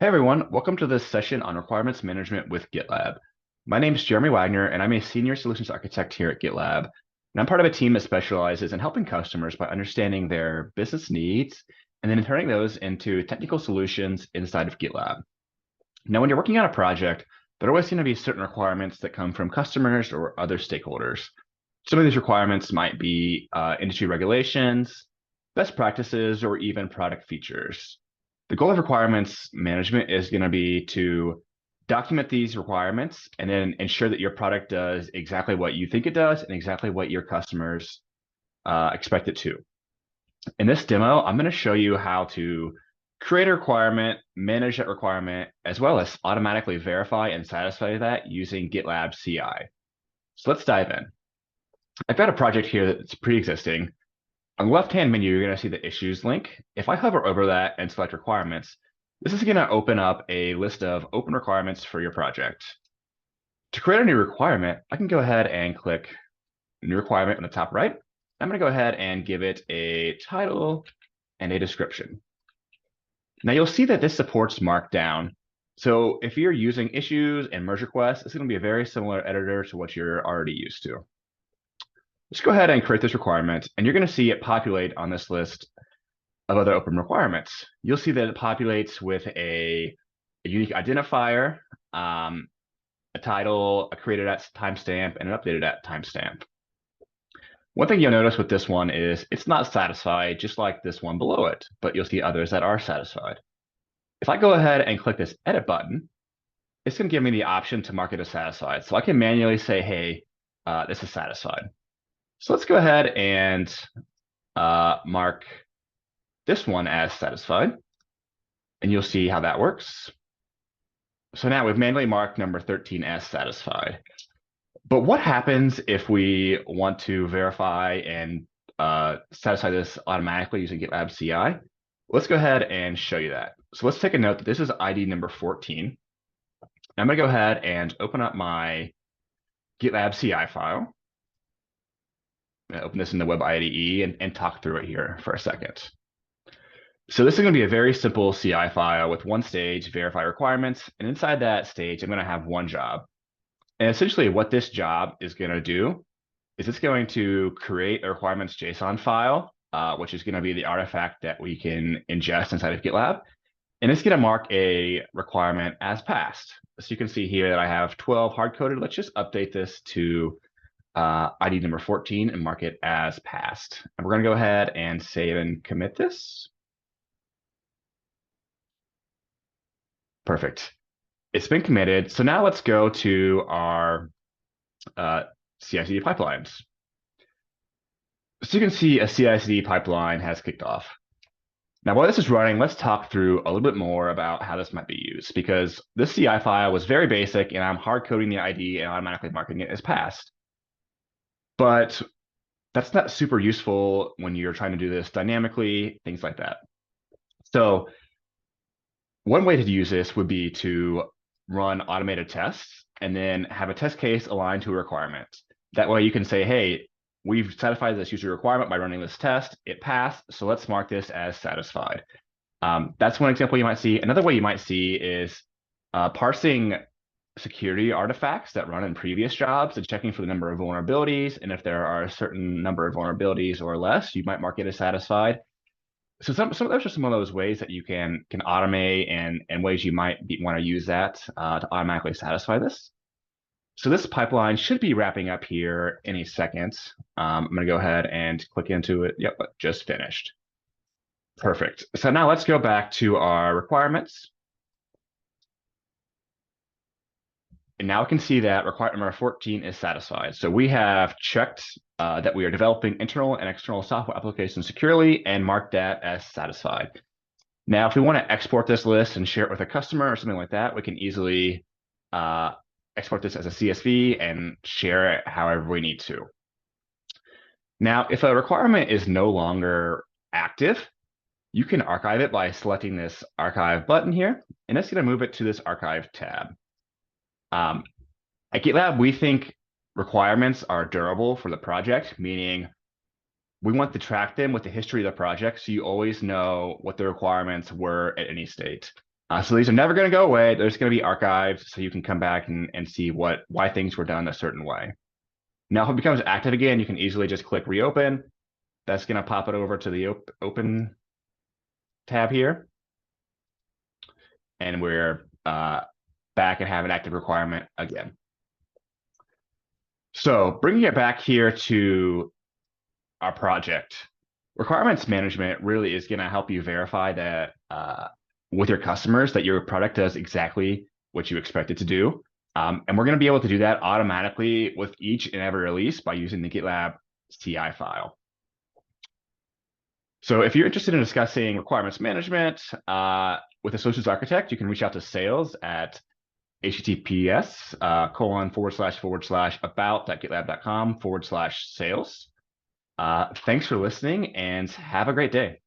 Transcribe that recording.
Hey everyone, welcome to this session on requirements management with GitLab. My name is Jeremy Wagner, and I'm a senior solutions architect here at GitLab. And I'm part of a team that specializes in helping customers by understanding their business needs and then turning those into technical solutions inside of GitLab. Now, when you're working on a project, there are always going to be certain requirements that come from customers or other stakeholders. Some of these requirements might be industry regulations, best practices, or even product features. The goal of requirements management is going to be to document these requirements and then ensure that your product does exactly what you think it does and exactly what your customers expect it to. In this demo, I'm going to show you how to create a requirement, manage that requirement, as well as automatically verify and satisfy that using GitLab CI. So let's dive in. I've got a project here that's pre-existing. On the left-hand menu, you're going to see the issues link. If I hover over that and select requirements, this is going to open up a list of open requirements for your project. To create a new requirement, I can go ahead and click new requirement on the top right. I'm going to go ahead and give it a title and a description. Now you'll see that this supports Markdown. So if you're using issues and merge requests, it's going to be a very similar editor to what you're already used to. Let's go ahead and create this requirement, and you're going to see it populate on this list of other open requirements. You'll see that it populates with a unique identifier, a title, a created at timestamp, and an updated at timestamp. One thing you'll notice with this one is it's not satisfied, just like this one below it, but you'll see others that are satisfied. If I go ahead and click this edit button, it's going to give me the option to mark it as satisfied. So I can manually say, hey, this is satisfied. So let's go ahead and mark this one as satisfied, and you'll see how that works. So now we've manually marked number 13 as satisfied. But what happens if we want to verify and satisfy this automatically using GitLab CI? Let's go ahead and show you that. So let's take a note that this is ID number 14. I'm going to go ahead and open up my GitLab CI file. I'm going to open this in the web IDE and talk through it here for a second. So this is going to be a very simple CI file with one stage, verify requirements, and inside that stage, I'm going to have one job. And essentially what this job is going to do is it's going to create a requirements JSON file, which is going to be the artifact that we can ingest inside of GitLab. And it's going to mark a requirement as passed. So you can see here that I have 12 hard-coded. Let's just update this to ID number 14 and mark it as passed. And we're going to go ahead and save and commit this. Perfect. It's been committed. So now let's go to our CI/CD pipelines. So you can see a CI/CD pipeline has kicked off. Now, while this is running, let's talk through a little bit more about how this might be used, because this CI file was very basic, and I'm hard coding the ID and automatically marking it as passed. But that's not super useful when you're trying to do this dynamically, things like that. So one way to use this would be to run automated tests and then have a test case aligned to a requirement. That way you can say, hey, we've satisfied this user requirement by running this test. It passed, so let's mark this as satisfied. That's one example you might see. Another way you might see is parsing security artifacts that run in previous jobs and checking for the number of vulnerabilities. And if there are a certain number of vulnerabilities or less, you might mark it as satisfied. So those are some of those ways that you can automate and ways you might want to use that to automatically satisfy this. So this pipeline should be wrapping up here any second. I'm going to go ahead and click into it. Yep, just finished. Perfect. So now let's go back to our requirements. And now we can see that requirement number 14 is satisfied. So we have checked that we are developing internal and external software applications securely and marked that as satisfied. Now, if we want to export this list and share it with a customer or something like that, we can easily export this as a CSV and share it however we need to. Now, if a requirement is no longer active, you can archive it by selecting this archive button here, and it's going to move it to this archive tab. At GitLab, we think requirements are durable for the project, meaning we want to track them with the history of the project, so you always know what the requirements were at any state. So these are never going to go away. There's going to be archives, so you can come back and see why things were done a certain way. Now, if it becomes active again, you can easily just click reopen. That's going to pop it over to the open tab here. And we're back and have an active requirement again. So bringing it back here to our project, requirements management really is going to help you verify that with your customers that your product does exactly what you expect it to do. And we're going to be able to do that automatically with each and every release by using the GitLab CI file. So if you're interested in discussing requirements management with a solutions architect, you can reach out to sales at https://about.gitlab.com/sales. Thanks for listening and have a great day.